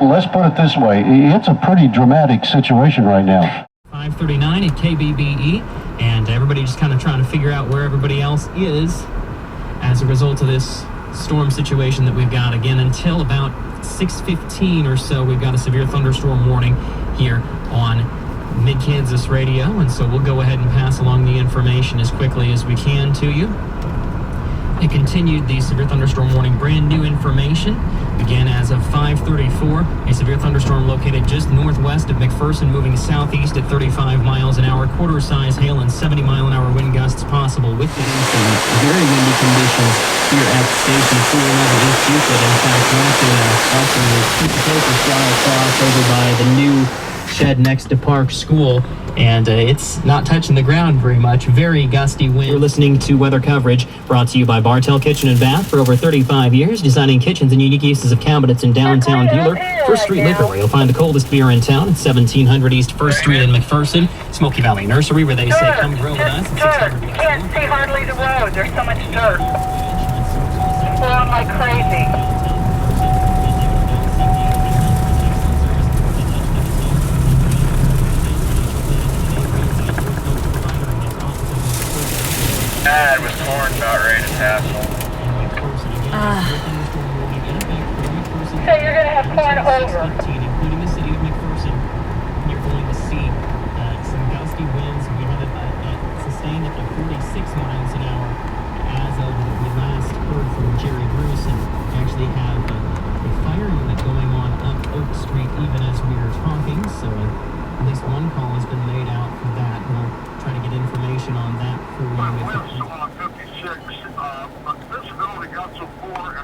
Let's put it this way. It's a pretty dramatic situation right now. 5:39 at KBBE, and everybody just kind of trying to figure out where everybody else is as a result of this storm situation that we've got. Again, until about 6:15 or so, we've got a severe thunderstorm warning here on Mid-Kansas Radio, and so we'll go ahead and pass along the information as quickly as we can to you. It continued the severe thunderstorm warning. Brand new information began as of 5:34. A severe thunderstorm located just northwest of McPherson, moving southeast at 35 miles an hour. Quarter-size hail and 70-mile-an-hour wind gusts possible with the very windy conditions here at Station 411 East Euclid. In fact, watching the piece of paper fly across over by the new shed next to Park School, and it's not touching the ground very much. Very gusty wind. You're listening to weather coverage brought to you by Bartell Kitchen and Bath. For over 35 years, designing kitchens and unique uses of cabinets in downtown Bueller. First Street Liquor, where you'll find the coldest beer in town at 1700 East First Street in McPherson. Smoky Valley Nursery, where they say come grow with us. You can't see hardly the road. There's so much dirt. It's blowing like crazy. With corn about ready to tassel. So you're going to have corn over. Including the city of McPherson. You're going to see some gusty winds. We have it sustained at 46 miles an hour as of we last heard from Jerry Bruce, and we actually have a fire unit going on up Oak Street even as we are talking. So at least one call has been made out for that. We'll try to get information on that for you.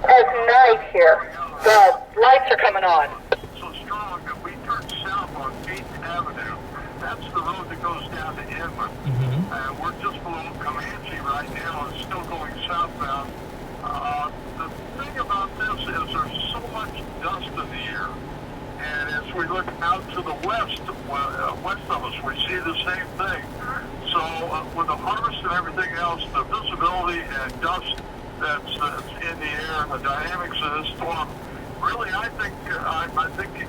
It's night here. The lights are coming on. So strong that we turned south on 8th Avenue. That's the road that goes down to Inman. And we're just below Comanche right now. It's still going southbound. The thing about this is there's so much dust in the air. And as we look out to the west of us, we see the same thing. So with the harvest and everything else, the visibility and dust that's in the air and the dynamics of this storm, really, I think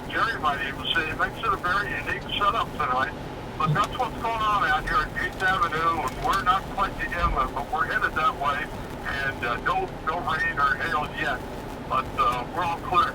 Jerry might even say it makes it a very unique setup tonight. But that's what's going on out here at 8th Avenue, and we're not quite the inlet, but we're headed that way, and no rain or hail yet. But we're all clear